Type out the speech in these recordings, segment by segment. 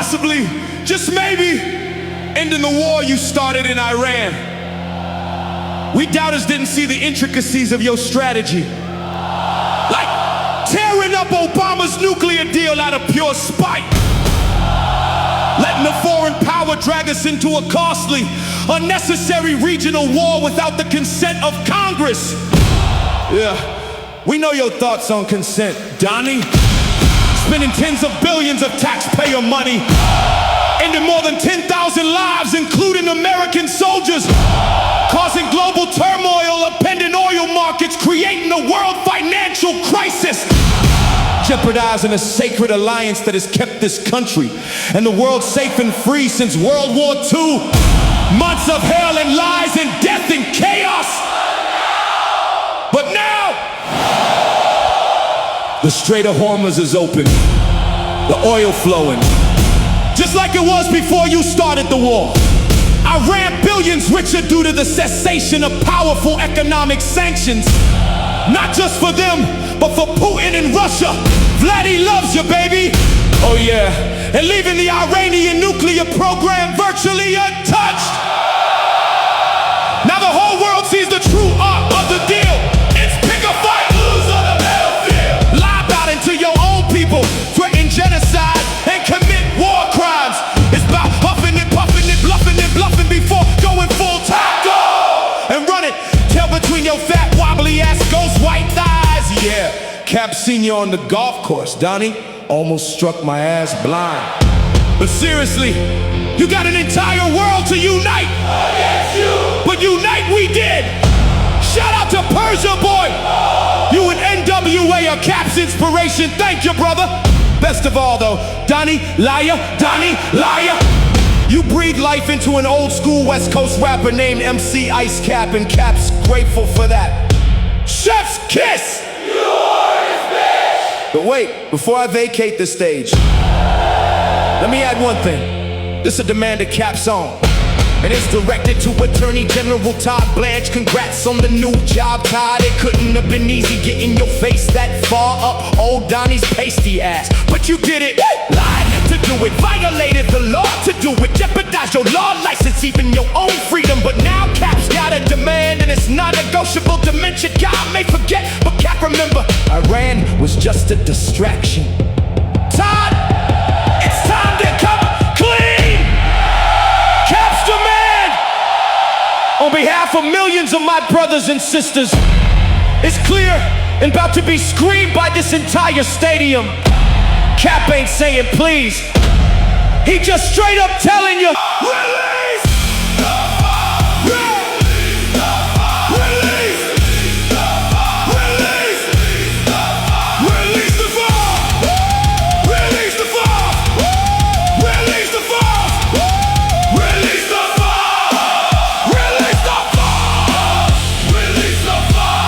possibly, just maybe, ending the war you started in Iran. We doubters didn't see the intricacies of your strategy. Like tearing up Obama's nuclear deal out of pure spite. Letting the foreign power drag us into a costly, unnecessary regional war without the consent of Congress. Yeah, we know your thoughts on consent, Donnie. Spending tens of billions of taxpayer money, ending more than 10,000 lives, including American soldiers, causing global turmoil, upending oil markets, creating a world financial crisis, jeopardizing a sacred alliance that has kept this country and the world safe and free since World War II. Months of hell and lies and death and chaos. But now, the Strait of Hormuz is open, the oil flowing, just like it was before you started the war. Iran billions richer due to the cessation of powerful economic sanctions. Not just for them, but for Putin and Russia. Vladdy loves you, baby. Oh yeah, and leaving the Iranian nuclear program virtually untouched. Now the whole world sees the true art of the deal. It's pick a fight, lose on the battlefield. Lie about it to your own people, threaten genocide and commit war crimes. It's about huffing and puffing and bluffing before going full time. Go and run it, tail between your fat wobbly ass ghost white thighs. Yeah, Cap seen you on the golf course, Donnie. Almost struck my ass blind. But seriously, you got an entire world to unite against you. But unite we did. Shout out to Persia Boy. You and NWA are Cap's inspiration. Thank you, brother. Best of all though, Donnie, liar, you breathe life into an old school West Coast rapper named MC Ice Cap, and Cap's grateful for that. Chef's kiss! You are his bitch! But wait, before I vacate the stage, let me add one thing. This is a demand to Cap's own, and it's directed to Attorney General Todd Blanche. Congrats on the new job, Todd. It couldn't have been easy getting your face that far up old Donnie's pasty ass, but you did it. Lied to do it, violated the law to do it, jeopardized your law license, even your own freedom. But now Cap's got a demand, and it's non-negotiable. Dementia God may forget, but Cap remember, Iran was just a distraction. Todd, it's time to come clean. Cap's demand, on behalf of millions of my brothers and sisters, is clear and about to be screamed by this entire stadium. Cap ain't saying please, he just straight up telling you, release the fire! Release the fire! Release the fire! Release the fire! Release the fire! Release the fire! Release the fire! Release the fire! Release the fire!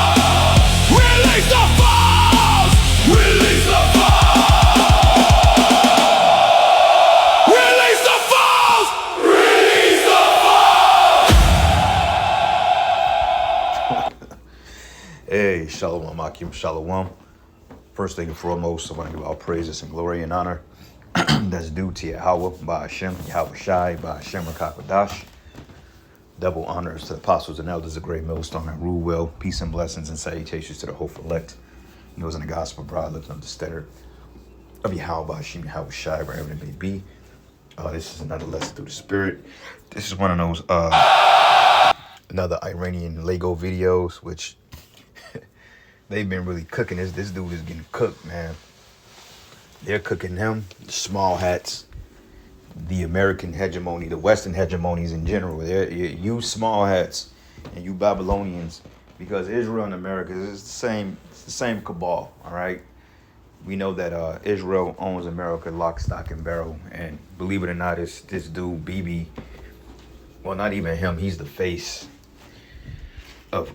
Release the fire! Release the fire! Release the fire! Hey, Shalom Akim Shalom. First thing and foremost, I want to give all praises and glory and honor that's due to Yahweh, Ba'ashem, Yahweh Shai, Ba'ashem Rakakwadash. Double honors to the apostles and elders of Great Millstone and rule well. Peace and blessings and salutations to the hopeful elect. Those in the gospel bride lifting up the steader of Yahweh, Ba'ashem, Yahweh Shai, wherever it may be. This is another lesson through the spirit. This is one of those another Iranian Lego videos, which they've been really cooking this. This dude is getting cooked, man. They're cooking him, small hats, the American hegemony, the Western hegemonies in general. You small hats and you Babylonians, because Israel and America is the same cabal, all right? We know that Israel owns America lock, stock, and barrel. And believe it or not, it's this dude, Bibi. Well, not even him. He's the face of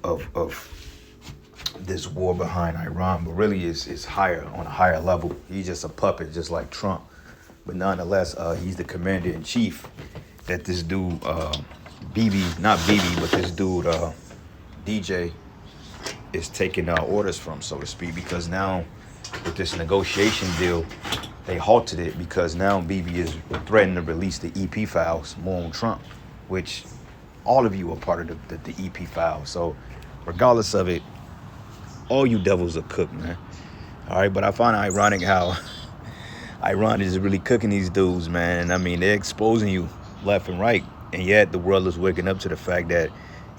this war behind Iran, but really is higher, on a higher level. He's just a puppet, just like Trump. But nonetheless, he's the commander-in-chief that this dude, Bibi, not Bibi, but this dude, DJ, is taking orders from, so to speak, because now with this negotiation deal they halted it because now Bibi is threatening to release the EP files more on Trump, which all of you are part of the EP file. So regardless of it, all you devils are cooked, man. All right, but I find it ironic how Iran is really cooking these dudes, man. I mean, they're exposing you left and right, and yet the world is waking up to the fact that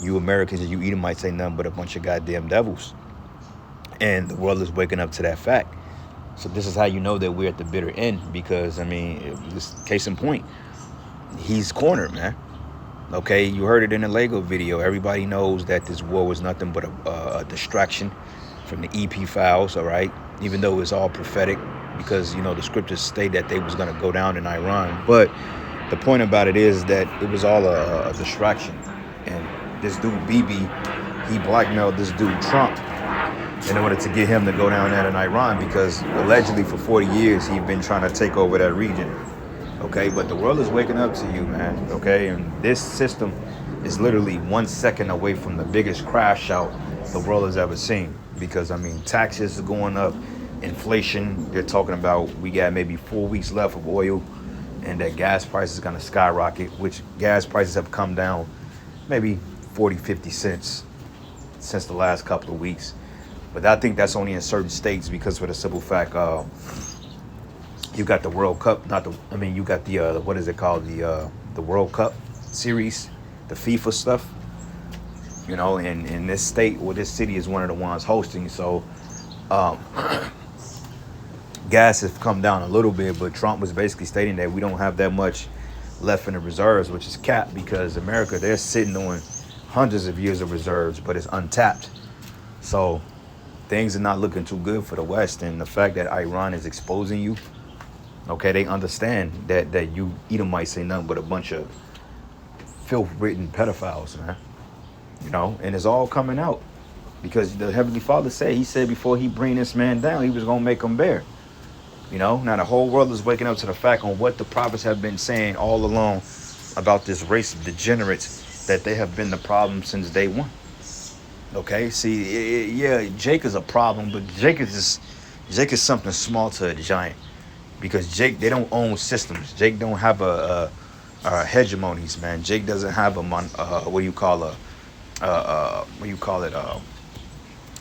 you Americans and you Edomites ain't nothing but a bunch of goddamn devils. And the world is waking up to that fact. So this is how you know that we're at the bitter end, because, I mean, this case in point, he's cornered, man. Okay, you heard it in the Lego video. Everybody knows that this war was nothing but a distraction from the EP files, all right? Even though it's all prophetic, because, you know, the scriptures state that they was going to go down in Iran. But the point about it is that it was all a distraction. And this dude, Bibi, he blackmailed this dude, Trump, in order to get him to go down there in Iran, because allegedly for 40 years he's been trying to take over that region. Okay, but the world is waking up to you, man. Okay, and this system is literally 1 second away from the biggest crash out the world has ever seen. Because, I mean, taxes are going up, inflation, they're talking about we got maybe 4 weeks left of oil, and that gas prices is going to skyrocket, which gas prices have come down maybe 40, 50 cents since the last couple of weeks. But I think that's only in certain states, because for the simple fact, you got the World Cup, you got the, what is it called? The World Cup series, the FIFA stuff, you know, and in this state, or this city is one of the ones hosting. So gas has come down a little bit, but Trump was basically stating that we don't have that much left in the reserves, which is capped, because America, they're sitting on hundreds of years of reserves, but it's untapped. So things are not looking too good for the West. And the fact that Iran is exposing you, okay, they understand that you Edomites ain't nothing but a bunch of filth-ridden pedophiles, man. You know, and it's all coming out, because the Heavenly Father said, he said before he bring this man down, he was going to make him bear. You know, now the whole world is waking up to the fact on what the prophets have been saying all along about this race of degenerates, that they have been the problem since day one. Okay, see, yeah, Jake is a problem, but Jake is something small to a giant, because Jake, they don't own systems. Jake don't have a hegemonies, man. Jake doesn't have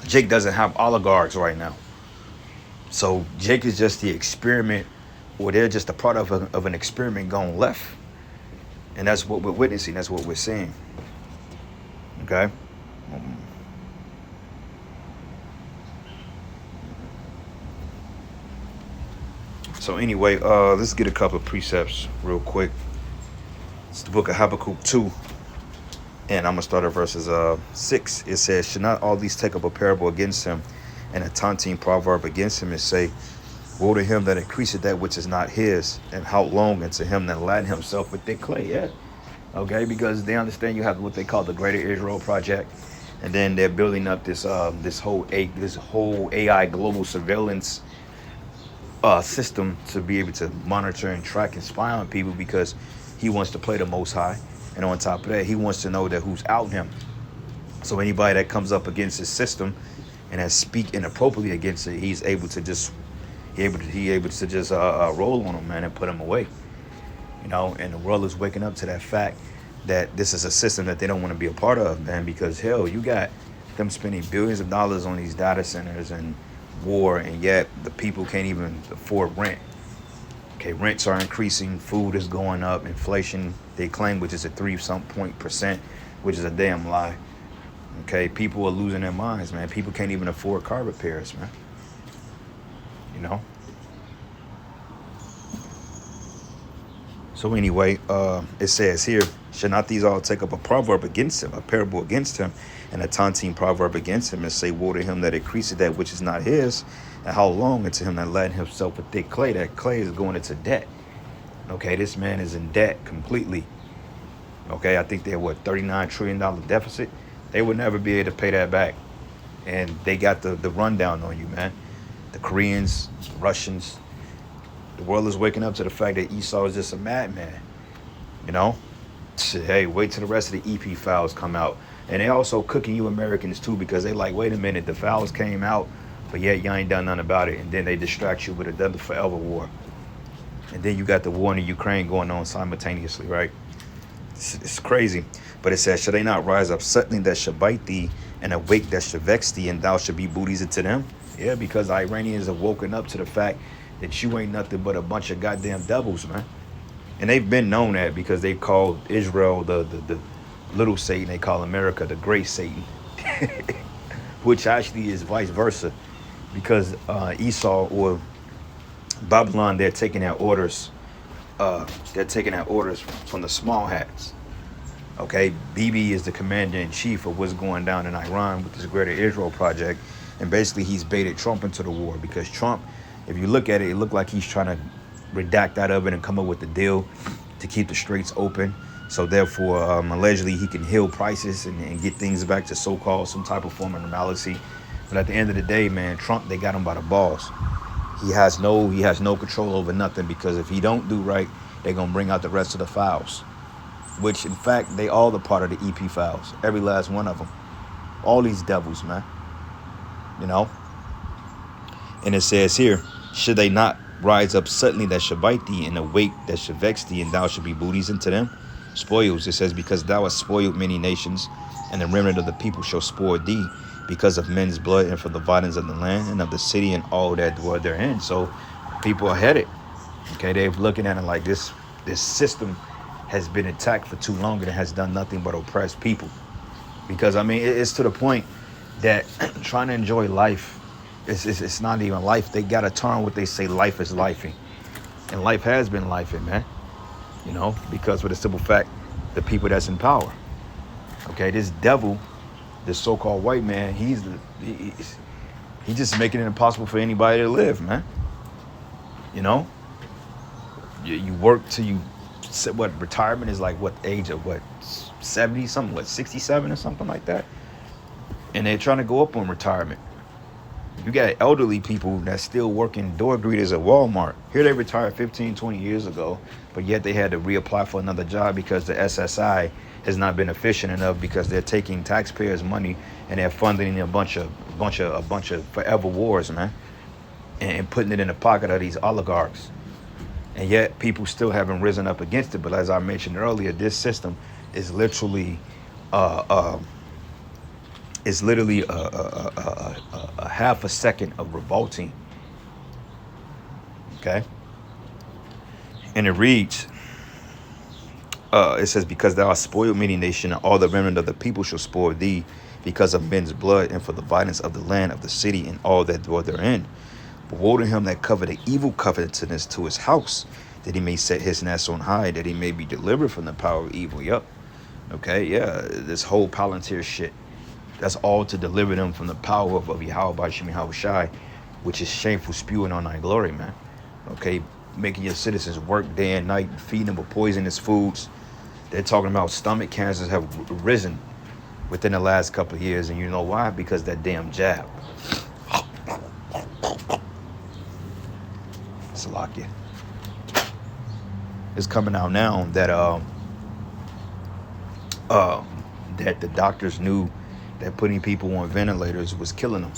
Jake doesn't have oligarchs right now. So Jake is just the experiment, or they're just a part of an experiment going left. And that's what we're witnessing. That's what we're seeing. Okay. So anyway, let's get a couple of precepts real quick. It's the book of Habakkuk 2. And I'm going to start at verses 6. It says, should not all these take up a parable against him, and a taunting proverb against him, and say, woe to him that increaseth that which is not his, and how long unto him that laden himself with thick clay. Yeah. Okay, because they understand you have what they call the Greater Israel Project, and then they're building up this whole AI global surveillance system to be able to monitor and track and spy on people, because he wants to play the Most High, and on top of that, he wants to know that who's out him. So anybody that comes up against his system and has speak inappropriately against it, he's able to just roll on them, man, and put them away. You know, and the world is waking up to that fact that this is a system that they don't want to be a part of, man, because hell, you got them spending billions of dollars on these data centers and war, and yet the people can't even afford rent. Okay, rents are increasing, food is going up, inflation, they claim, which is at 3% which is a damn lie. Okay, people are losing their minds, man. People can't even afford car repairs, man. You know? So anyway, it says here, should not these all take up a proverb against him, a parable against him, and a taunting proverb against him, and say, woe to him that increaseth that which is not his, and how long unto him that laden himself with thick clay. That clay is going into debt. Okay, this man is in debt completely. Okay, I think they're $39 trillion deficit. They would never be able to pay that back. And they got the rundown on you, man. The Koreans, the Russians, the world is waking up to the fact that Esau is just a madman. You know? Hey, wait till the rest of the EP files come out. And they also cooking you Americans too, because they like, wait a minute, the files came out, but yet y'all ain't done nothing about it. And then they distract you with another forever war. And then you got the war in the Ukraine going on simultaneously, right? It's crazy. But it says, shall they not rise up suddenly that shall bite thee, and awake that shall vex thee, and thou shalt be booties unto them? Yeah, because the Iranians have woken up to the fact that you ain't nothing but a bunch of goddamn devils, man. And they've been known that because they called Israel the little Satan. They call America the great Satan, which actually is vice versa, because Esau or Babylon, they're taking their orders. They're taking their orders from the small hats. Okay, Bibi is the commander-in-chief of what's going down in Iran with this Greater Israel Project. And basically, he's baited Trump into the war because Trump, if you look at it, it looked like he's trying to redact out of it and come up with a deal to keep the straits open. So therefore, allegedly, he can heal prices and get things back to so-called some type of form of normalcy. But at the end of the day, man, Trump, they got him by the balls. He has no control over nothing, because if he don't do right, they're going to bring out the rest of the files, which in fact, they all are part of the EP files. Every last one of them. All these devils, man. You know? And it says here, should they not rise up suddenly that shall bite thee, and awake that shall vex thee, and thou shalt be booties unto them? Spoils, it says, because thou hast spoiled many nations, and the remnant of the people shall spoil thee, because of men's blood, and for the violence of the land, and of the city, and all that dwell therein. So people are headed. Okay, they're looking at it like this system has been attacked for too long, and it has done nothing but oppress people. Because, I mean, it's to the point that trying to enjoy life, it's not even life. They got to turn what they say life is lifing. And life has been lifing, man. You know, because for the simple fact, the people that's in power. Okay, this devil, this so-called white man, he's just making it impossible for anybody to live, man. You know? You work till you, what, retirement is like, what, age of what, 70 something, what, 67 or something like that? And they're trying to go up on retirement. You got elderly people that's still working door greeters at Walmart. Here they retired 15, 20 years ago, but yet they had to reapply for another job because the SSI has not been efficient enough, because they're taking taxpayers' money and they're funding a bunch of forever wars, man, and putting it in the pocket of these oligarchs. And yet people still haven't risen up against it. But as I mentioned earlier, this system is literally a half a second of revolting. Okay. And it reads, it says, because thou hast spoiled many nations, and all the remnant of the people shall spoil thee, because of men's blood, and for the violence of the land, of the city, and all that dwell therein. But woe to him that covet the evil covetousness to his house, that he may set his nest on high, that he may be delivered from the power of evil. Yep. Okay, yeah, this whole Palantir shit, that's all to deliver them from the power of Yahweh Bashim Yahweh Shai, which is shameful spewing on thy glory, man. Okay, making your citizens work day and night, feeding them with poisonous foods. They're talking about stomach cancers have risen within the last couple of years. And you know why? Because that damn jab. Salakia. It's coming out now that that the doctors knew that putting people on ventilators was killing them.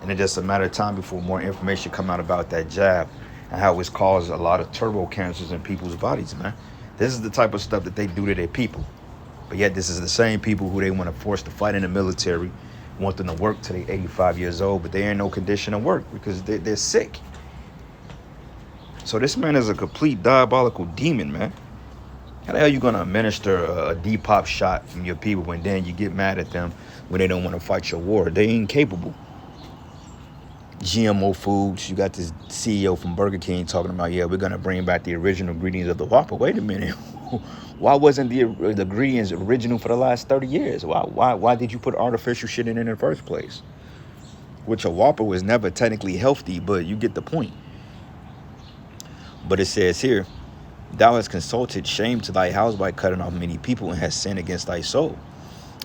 And it's just a matter of time before more information come out about that jab and how it's caused a lot of turbo cancers in people's bodies, man. This is the type of stuff that they do to their people. But yet this is the same people who they want to force to fight in the military, want them to work till they're 85 years old, but they ain't no condition to work because they're sick. So this man is a complete diabolical demon, man. How the hell you going to administer a Depop shot from your people when then you get mad at them when they don't want to fight your war? They ain't capable. GMO foods. You got this CEO from Burger King talking about, yeah, we're going to bring back the original ingredients of the Whopper. Wait a minute. Why wasn't the ingredients original for the last 30 years? Why did you put artificial shit in the first place? Which a Whopper was never technically healthy, but you get the point. But it says here, thou hast consulted shame to thy house by cutting off many people, and hast sinned against thy soul.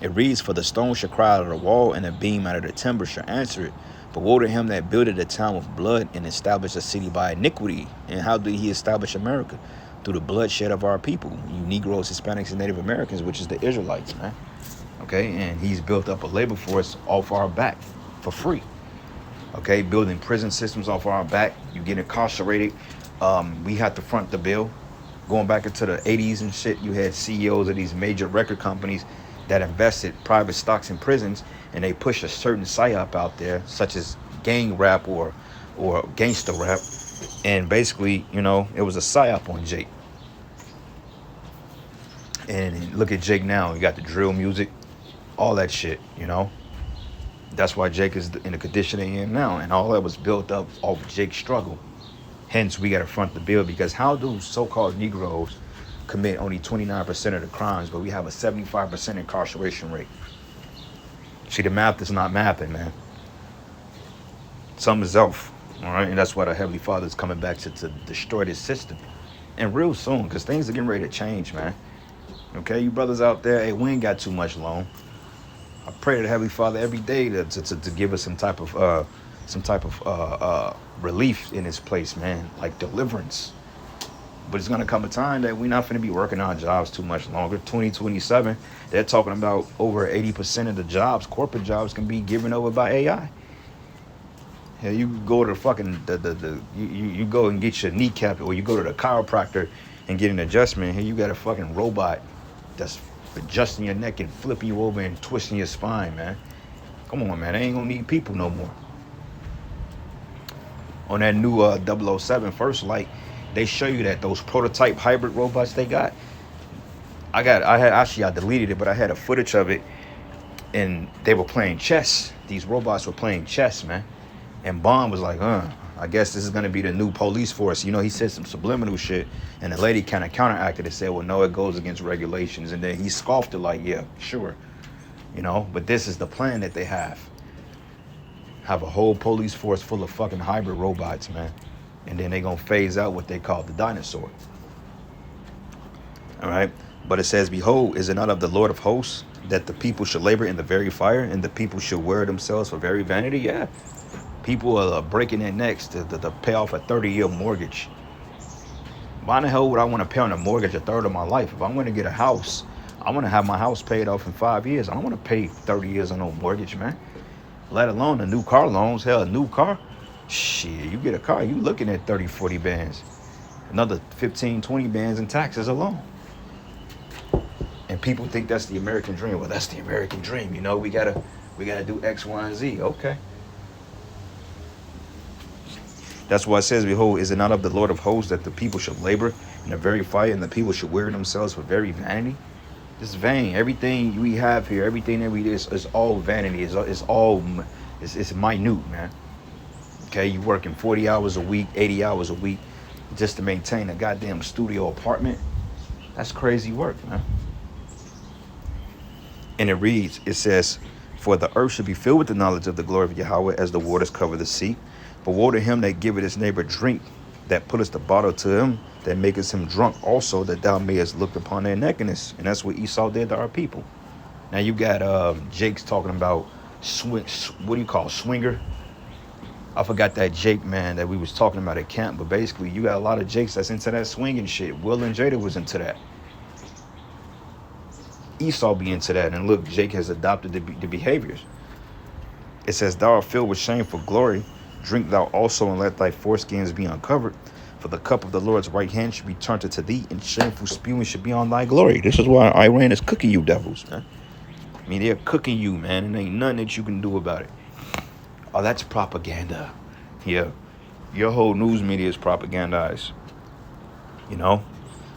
It reads, for the stone shall cry out of the wall, and the beam out of the timber shall answer it. But woe to him that builded a town with blood, and established a city by iniquity. And how did he establish America? Through the bloodshed of our people, you Negroes, Hispanics, and Native Americans, which is the Israelites, man. Okay, and he's built up a labor force off our back for free. Okay, building prison systems off our back. You get incarcerated We had to front the bill. Going back into the 80s and shit, you had CEOs of these major record companies that invested private stocks in prisons, and they push a certain psyop out there, such as gang rap or gangster rap. And basically, you know, it was a psyop on Jake. And look at Jake now. You got the drill music, all that shit, you know. That's why Jake is in the condition he in now. And all that was built up off Jake's struggle. Hence, we got to front the bill, because how do so-called Negroes commit only 29% of the crimes, but we have a 75% incarceration rate? See, the math is not mapping, man. Something's off, all right? And that's why the Heavenly Father is coming back to destroy this system. And real soon, because things are getting ready to change, man. Okay, you brothers out there, hey, we ain't got too much long. I pray to the Heavenly Father every day to give us some type of relief in this place, man, like deliverance. But it's gonna come a time that we're not gonna be working our jobs too much longer. 2027, they're talking about over 80% of the jobs, corporate jobs, can be given over by AI. Yeah, you go to the fucking you go and get your kneecap, or you go to the chiropractor and get an adjustment. Here you got a fucking robot that's adjusting your neck and flipping you over and twisting your spine, man. Come on, man. They ain't gonna need people no more. On that new 007 First Light, they show you that those prototype hybrid robots they got. I deleted it, but I had a footage of it, and they were playing chess. These robots were playing chess, man. And Bond was like, I guess this is gonna be the new police force. You know, he said some subliminal shit, and the lady kind of counteracted and said, well, no, it goes against regulations. And then he scoffed it like, yeah, sure. You know, but this is the plan that they have. Have a whole police force full of fucking hybrid robots, man. And then they gonna phase out what they call the dinosaur. All right. But it says, behold, is it not of the Lord of hosts that the people should labor in the very fire, and the people should wear themselves for very vanity? Yeah. People are breaking their necks to pay off a 30-year mortgage. Why the hell would I want to pay on a mortgage a third of my life? If I'm going to get a house, I want to have my house paid off in 5 years. I don't want to pay 30 years on no mortgage, man. Let alone the new car loans. Hell, a new car. Shit, you get a car, you looking at 30, 40 bands. Another 15, 20 bands in taxes alone. And people think that's the American dream. Well, that's the American dream. You know, we gotta do X, Y, and Z. Okay. That's why it says, behold, is it not of the Lord of hosts that the people should labor in the very fire, and the people should wear themselves for very vanity? It's vain. Everything we have here, everything that we do is all vanity. It's minute, man. Okay, you working 40 hours a week, 80 hours a week just to maintain a goddamn studio apartment. That's crazy work, man. And it says, for the earth should be filled with the knowledge of the glory of Yahweh as the waters cover the sea. But woe to him that giveth his neighbor drink, that putteth the bottle to him, that maketh him drunk also, that thou mayest look upon their nakedness. And that's what Esau did to our people. Now you got Jake's talking about what do you call swinger? I forgot that Jake, man, that we was talking about at camp. But basically, you got a lot of Jakes that's into that swinging shit. Will and Jada was into that. Esau be into that. And look, Jake has adopted the behaviors. It says, thou art filled with shameful glory. Drink thou also, and let thy foreskins be uncovered. For the cup of the Lord's right hand should be turned unto thee, and shameful spewing should be on thy glory. This is why Iran is cooking you devils, man. I mean, they're cooking you, man, and ain't nothing that you can do about it. Oh, that's propaganda. Yeah, your whole news media is propagandized, you know.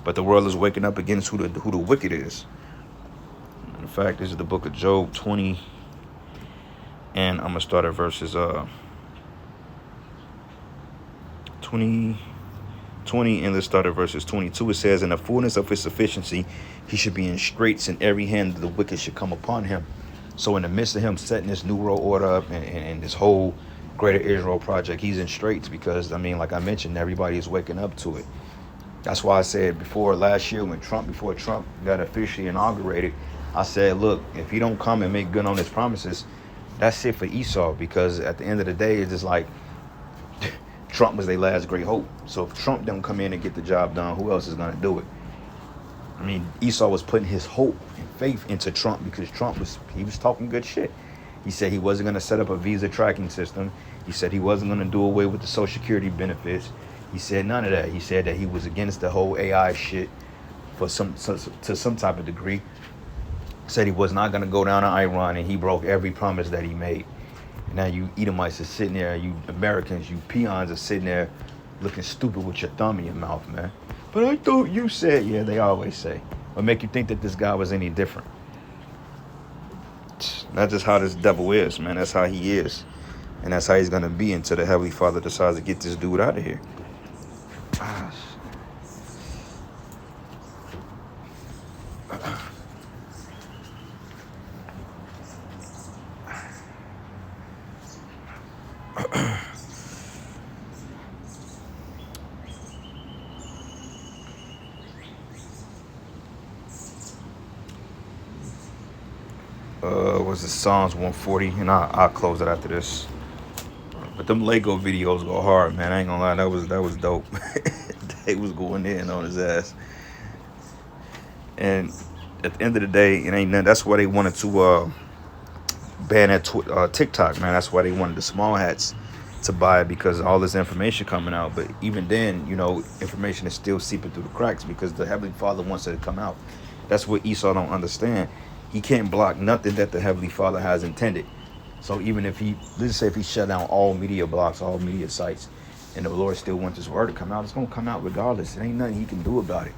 But the world is waking up against who the wicked is. In fact, this is the book of Job 20, and I'm gonna start at verses 20, and let's start at verses 22. It says, in the fullness of his sufficiency, he should be in straits, and every hand of the wicked should come upon him. So in the midst of him setting this New World Order up and this whole Greater Israel project, he's in straits because, I mean, like I mentioned, everybody is waking up to it. That's why I said before last year before Trump got officially inaugurated, I said, look, if he don't come and make good on his promises, that's it for Esau, because at the end of the day, it's just like Trump was their last great hope. So if Trump don't come in and get the job done, who else is going to do it? I mean, Esau was putting his hope and faith into Trump because Trump was talking good shit. He said he wasn't going to set up a visa tracking system. He said he wasn't going to do away with the Social Security benefits. He said none of that. He said that he was against the whole AI shit to some type of degree. Said he was not going to go down to Iran, and he broke every promise that he made. And now you Edomites are sitting there, you Americans, you peons are sitting there looking stupid with your thumb in your mouth, man. But I thought you said, yeah, they always say. What make you think that this guy was any different? That's just how this devil is, man. That's how he is. And that's how he's going to be until the Heavenly Father decides to get this dude out of here. Gosh. Was it Psalms 140? And I'll close it after this. But them Lego videos go hard, man. I ain't gonna lie, that was dope. They was going in on his ass. And at the end of the day, it ain't nothing. That's why they wanted to ban that TikTok, man. That's why they wanted the small hats to buy it, because all this information coming out. But even then, you know, information is still seeping through the cracks because the Heavenly Father wants it to come out. That's what Esau don't understand. He can't block nothing that the Heavenly Father has intended. So even if let's say if he shut down all media blocks, all media sites, and the Lord still wants his word to come out, it's going to come out regardless. There ain't nothing he can do about it.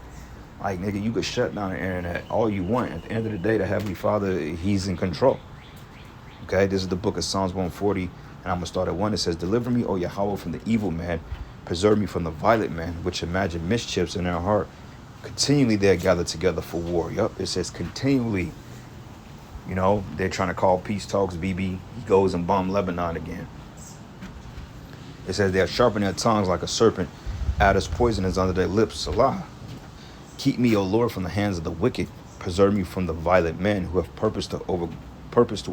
Like, nigga, you could shut down the internet all you want. At the end of the day, the Heavenly Father, he's in control. Okay, this is the book of Psalms 140, and I'm going to start at 1. It says, "Deliver me, O Yahweh, from the evil man. Preserve me from the violent man, which imagine mischiefs in their heart. Continually they are gathered together for war." Yup, it says continually. You know, they're trying to call peace talks, BB. He goes and bomb Lebanon again. It says they are sharpening their tongues like a serpent. Adder's poison is under their lips. Salah. "Keep me, O Lord, from the hands of the wicked. Preserve me from the violent men who have purpose to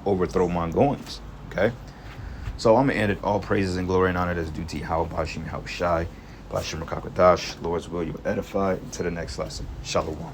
overthrow my goings." Okay? So I'm going to end it. All praises and glory and honor that's due to Yahweh, Bashim, Yahweh Shai, Bashim Rakakadash. Lord's will, you will edify. Until the next lesson. Shalom.